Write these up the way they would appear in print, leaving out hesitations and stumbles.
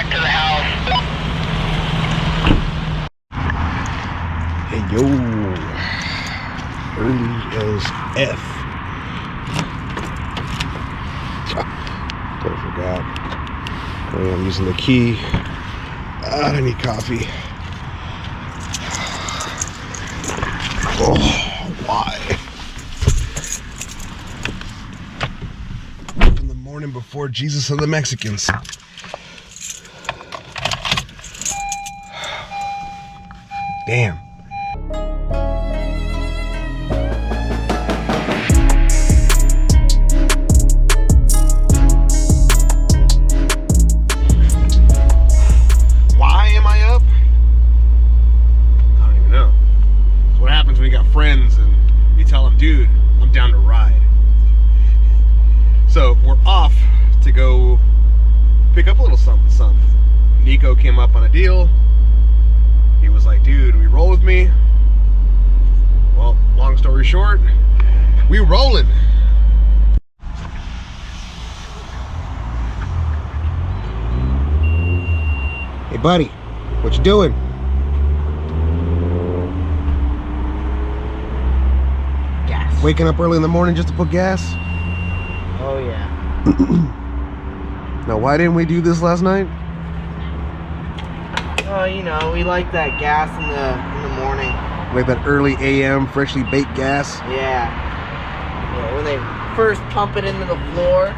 back to the house. Hey, yo. Early as F. I forgot. Oh, yeah, I'm using the key. I need coffee. Oh, why? Up in the morning before Jesus and the Mexicans. Damn. Why am I up? I don't even know. It's what happens when you got friends and you tell them, dude, I'm down to ride. So we're off to go pick up a little something. Nico came up on a deal. He was like, dude, will you roll with me? Well, long story short, we rolling. Hey buddy, what you doing? Gas. Waking up early in the morning just to put gas? Oh yeah. Now, why didn't we do this last night? Oh, you know, we like that gas in the morning. Like that early AM freshly baked gas? Yeah. Yeah, when they first pump it into the floor.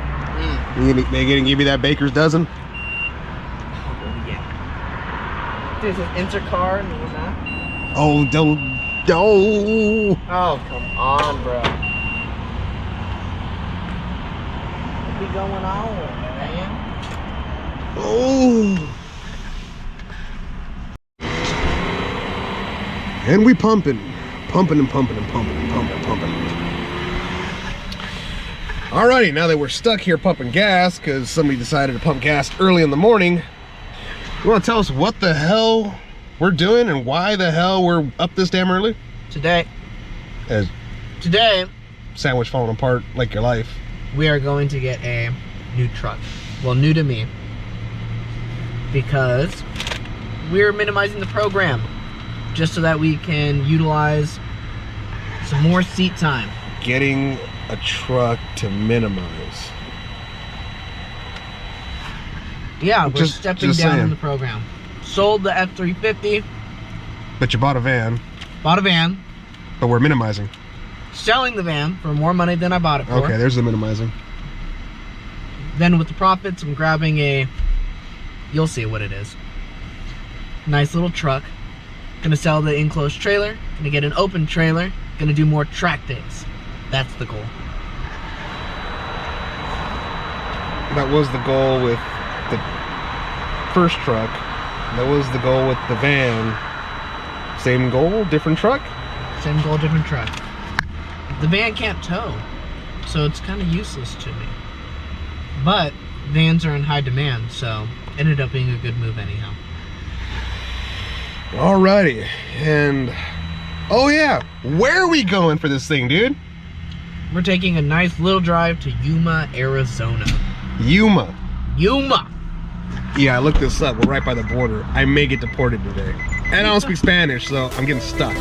They gonna give you that baker's dozen? Yeah. This is Intercar and all that. Oh, don't. Oh, come on, bro. What be going on, man? Oh. And we pumping and pumping. Alrighty, now that we're stuck here pumping gas because somebody decided to pump gas early in the morning, you want to tell us what the hell we're doing and why the hell we're up this damn early? Today, As sandwich falling apart like your life. we are going to get a new truck. Well, new to me. Because we're minimizing the program just so that we can utilize some more seat time. Getting a truck to minimize. Yeah, we're Just stepping down saying. in the program. Sold the F-350, But you bought a van, bought a van, but we're minimizing. selling the van for more money than I bought it for. Okay, there's the minimizing. Then with the profits, I'm grabbing a, you'll see what it is. Nice little truck. Gonna sell the enclosed trailer, gonna get an open trailer, gonna do more track days. That's the goal. That was the goal with the first truck. That was the goal with the van. Same goal, different truck? Same goal, different truck. The van can't tow, so it's kind of useless to me. But vans are in high demand, so ended up being a good move anyhow. Alrighty, and oh yeah, where are we going for this thing, dude? We're taking a nice little drive to Yuma, Arizona. Yuma. Yuma! Yeah, I looked this up. We're right by the border. I may get deported today. And I don't speak Spanish, so I'm getting stuck.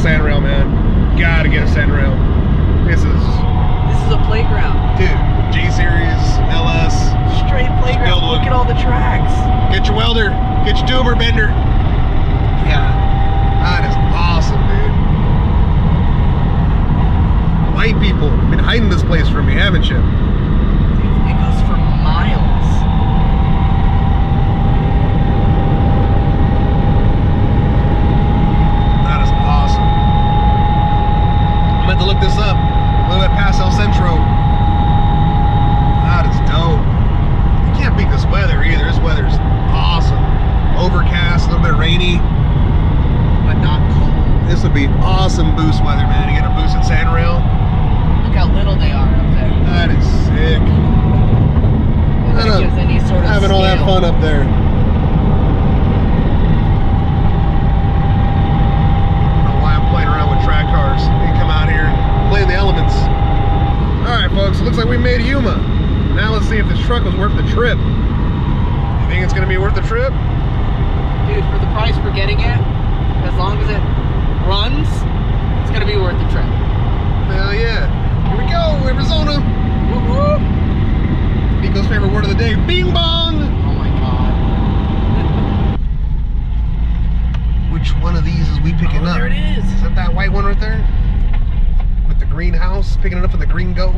Sandrail, man. Gotta get a Sandrail. This is a playground. Dude, G-Series, LS. Straight playground. Look at all the tracks. Get your welder. Get your tuber bender. Yeah. people. You've been hiding this place from me, haven't you? It goes for miles. That is awesome. I meant to look this up. A little bit past El Centro. That is dope. You can't beat this weather either. This weather's awesome. Overcast, a little bit rainy. But not cold. This would be awesome boost weather, man. You get a boosted sand rail. Look how little they are up there. That is sick. If that gives any sort of Having all that scale. fun up there. I don't know why I'm playing around with track cars. We can come out here and play in the elements. Alright folks, it looks like we made Yuma. Now let's see if this truck was worth the trip. You think it's gonna be worth the trip? Dude, for the price we're getting it, as long as it runs, it's gonna be worth the trip. Hell yeah. Here we go, Arizona. Whoop whoop. Nico's favorite word of the day, bing bong. Oh my god. Which one of these is we picking up? There it is. Is that that white one right there? With the green house, picking it up in the green go.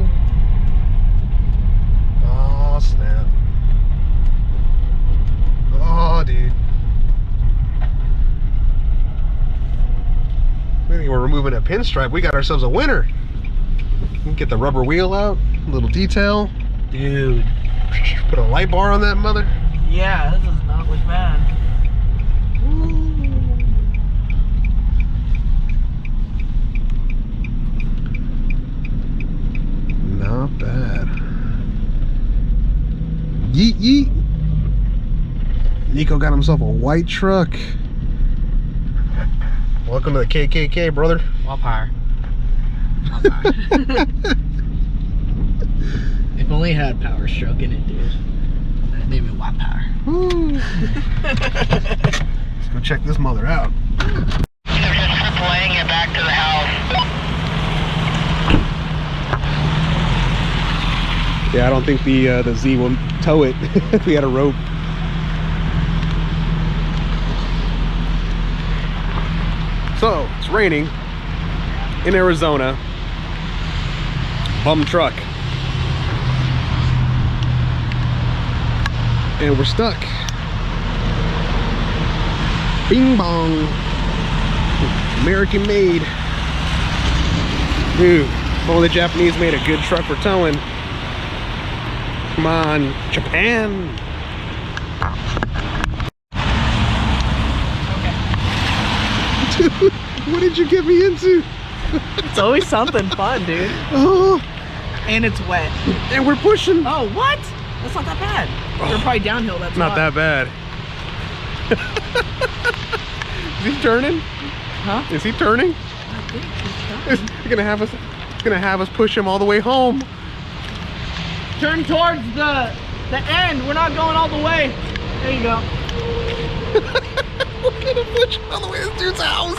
Oh snap. Oh dude. I think we're removing a pinstripe. We got ourselves a winner. We can get the rubber wheel out, a little detail. Dude. Put a light bar on that mother. Yeah, this does not look bad. Not bad. Yeet yeet. Nico got himself a white truck. Welcome to the KKK, brother. Wildfire. If only it had power stroke in it, dude. That'd name it Wild Power. Let's go check this mother out. They're just tripling it back to the house. Yeah, I don't think the Z will tow it if we had a rope. So, it's raining in Arizona. Bum truck. And we're stuck. Bing bong. American made. Dude, if only the Japanese made a good truck for towing. Come on, Japan. Dude, what did you get me into? It's always something fun, dude. Oh, And it's wet. and we're pushing. Oh, what? That's not that bad. We're probably downhill, that's Not why. that bad. Is he turning? Huh? Is he turning? I think he's He's gonna have us push him all the way home. Turn towards the end. We're not going all the way. There you go. We're gonna push him all the way to this dude's house.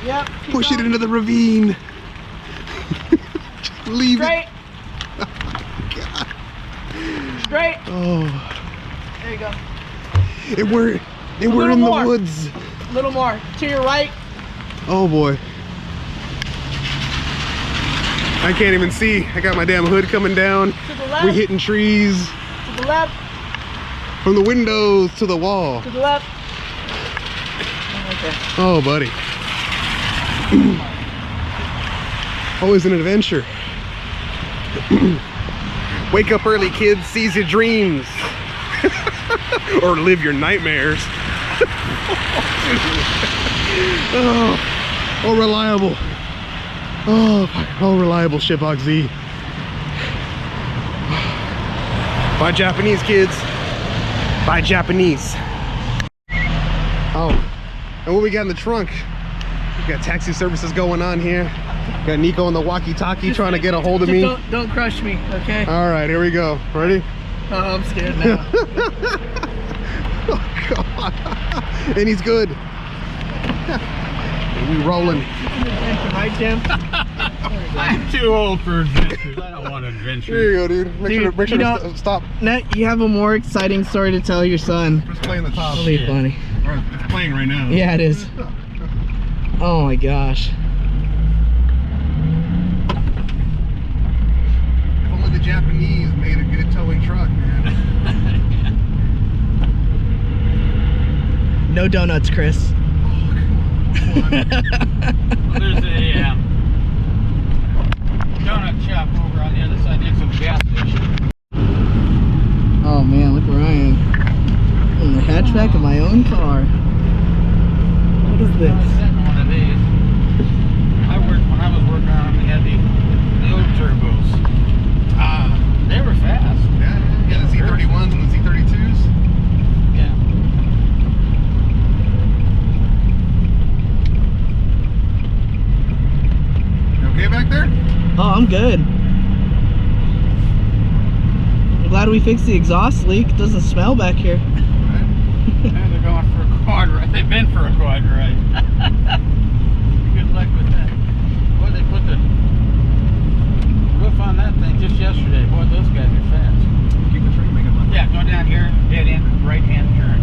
Yep. keep Push it going. into the ravine. Just leave Straight. it. God. Straight. Oh, There you go. and we're little in more. the woods. A little more. To your right. Oh boy. I can't even see. I got my damn hood coming down. To the left. We're hitting trees To the left. from the windows to the wall. To the left. Okay. Oh, buddy. Always an adventure. Wake up early, kids. Seize your dreams. Or live your nightmares. Oh, reliable. Oh, reliable Shitbox Z. Buy Japanese, kids. Buy Japanese. Oh, and what we got in the trunk? We got taxi services going on here. Got Nico on the walkie-talkie trying to get a hold of me. Don't crush me, okay? All right, here we go. Ready? Oh, I'm scared now. Oh, God. And he's good. We rolling. Right, Jim? I'm too old for adventures. I don't want adventures. There you go, dude. Make Dude, sure you to know- stop. Nat, you have a more exciting story to tell your son. Just playing the top. That'll be funny. It's playing right now. Yeah, it is. Oh my gosh. If only the Japanese made a good towing truck, man. No donuts, Chris. Well, there's a donut shop over on the other side next to the gas station. Oh man, look where I am. In the hatchback of my own car. What is I was this? sitting in one of these. When I was working on them, they had the old turbos. They were fast. Yeah, the Z31s and the Z32s. Yeah. You okay back there? Oh, I'm good. I'm glad we fixed the exhaust leak. It doesn't smell back here. Right. And they're going for a quad ride. They've been for a quad ride. Good luck with that. Boy, they put the roof on that thing just yesterday. Boy, those guys are fast. Keep the train making left. Yeah, go down here, dead end, right hand turn.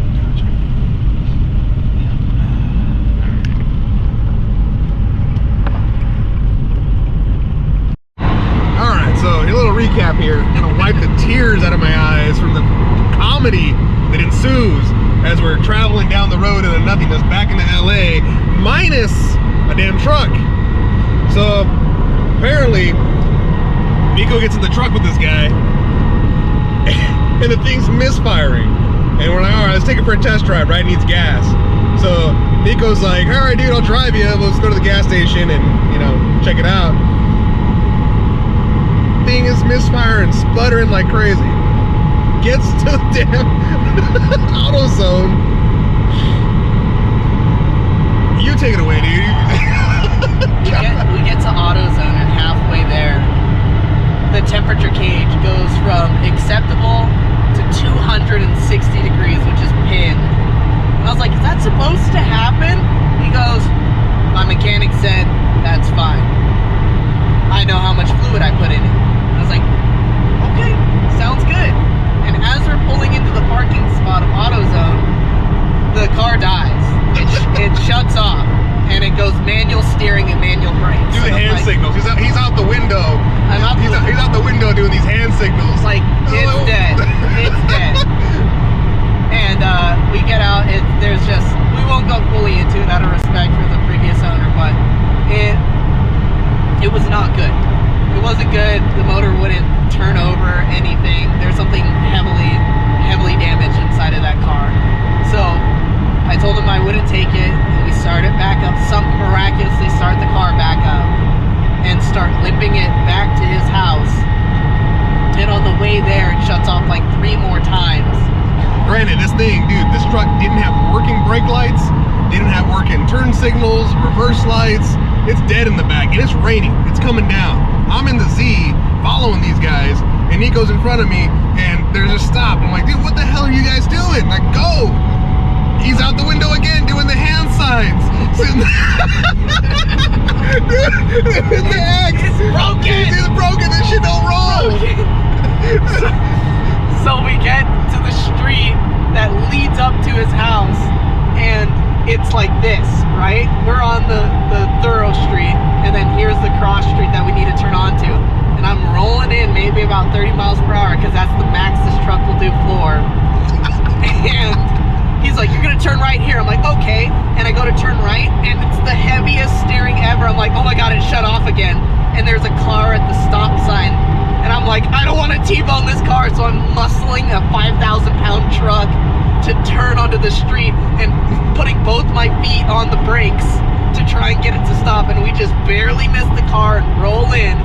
Alright, so a little recap here. I'm gonna wipe the tears out of my eyes from the comedy that ensues as we're traveling down the road into nothingness back into LA, minus a damn truck. So apparently, Nico gets in the truck with this guy, and the thing's misfiring. And we're like, alright, let's take it for a test drive, right? It needs gas. So Nico's like, alright dude, I'll drive you. Let's go to the gas station and, you know, check it out. Thing is misfiring, sputtering like crazy. Gets to the damn AutoZone. You take it away, dude. We get to AutoZone, and halfway there, the temperature gauge goes from acceptable to 260 degrees, which is pinned. And I was like, is that supposed to happen? He goes, my mechanic said, that's fine. I know how much fluid I put in it. I was like, okay, sounds good. And as we're pulling into the parking spot of AutoZone, the car dies. It shuts off, and it goes manual steering and manual brakes. Do the hand signals. He's out the window. He's out the window doing these hand signals. Like, it's dead. It's dead. And we get out. There's just, we won't go fully into it out of respect for the previous owner, but it was not good. It wasn't good. The motor wouldn't turn over anything. There's something heavily damaged inside of that car. So I told him I wouldn't take it, and we started back up. Miraculously start the car back up and start limping it back to his house. And on the way there, it shuts off like 3 more times. Granted, this truck didn't have working brake lights, didn't have working turn signals, reverse lights. It's dead in the back, and it's raining. It's coming down. I'm in the Z following these guys, and Nico's in front of me, and there's a stop. I'm like, dude, what the hell are you guys doing? Like, go! He's out the window again doing the hand signs. Dude, the X. It's broken. It's broken. This shit don't roll. So we get to the street that leads up to his house, and it's like this, right? We're on the thorough street, and then here's the cross street that we need to turn onto. And I'm rolling in maybe about 30 miles per hour, because that's the max this truck will do floor. And he's like, you're gonna turn right here. I'm like, okay. And I go to turn right, and it's the heaviest steering ever. I'm like, oh my God, it shut off again. And there's a car at the stop sign. And I'm like, I don't want to T-bone this car. So I'm muscling a 5,000-pound truck to turn onto the street and putting both my feet on the brakes to try and get it to stop. And we just barely missed the car and roll in.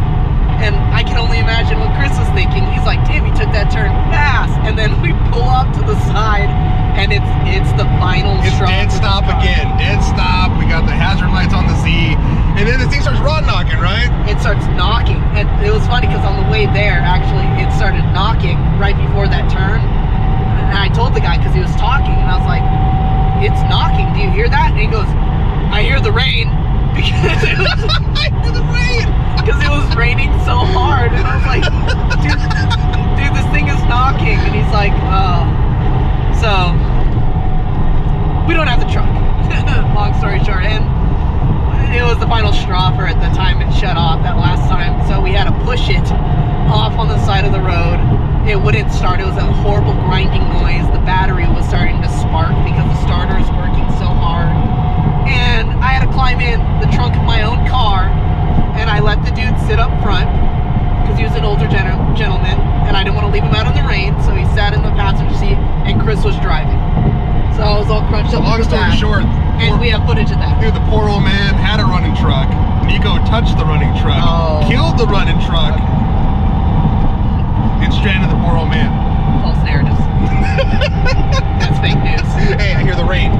And I can only imagine what Chris was thinking. He's like, damn, he took that turn fast. And then we pull off to the side, and it's the final straw. Dead stop again. Dead stop. We got the hazard lights on the Z. And then the thing starts rod knocking, right? It starts knocking. And it was funny because on the way there, actually, it started knocking right before that turn. And I told the guy, because he was talking, and I was like, it's knocking. Do you hear that? And he goes, I hear the rain. Because it was, I hear the rain. Because it was raining so hard. And I was like, dude, this thing is knocking. And he's like, oh. So, we don't have the truck. Long story short. And final straw for at the time it shut off that last time. So we had to push it off on the side of the road. It wouldn't start. It was a horrible grinding noise. The battery was starting to spark because the starter is working so hard. And I had to climb in the trunk of my own car, and I let the dude sit up front because he was an older gentleman, and I didn't want to leave him out in the rain, so he sat in the passenger seat, and Chris was driving. So I was all crunched up. Long in the story back, short, and we have footage of that. dude, the poor old man had a running truck. Nico touched the running truck, Oh. killed the running truck, and stranded the poor old man. False narratives. That's fake news. Hey, I hear the rain.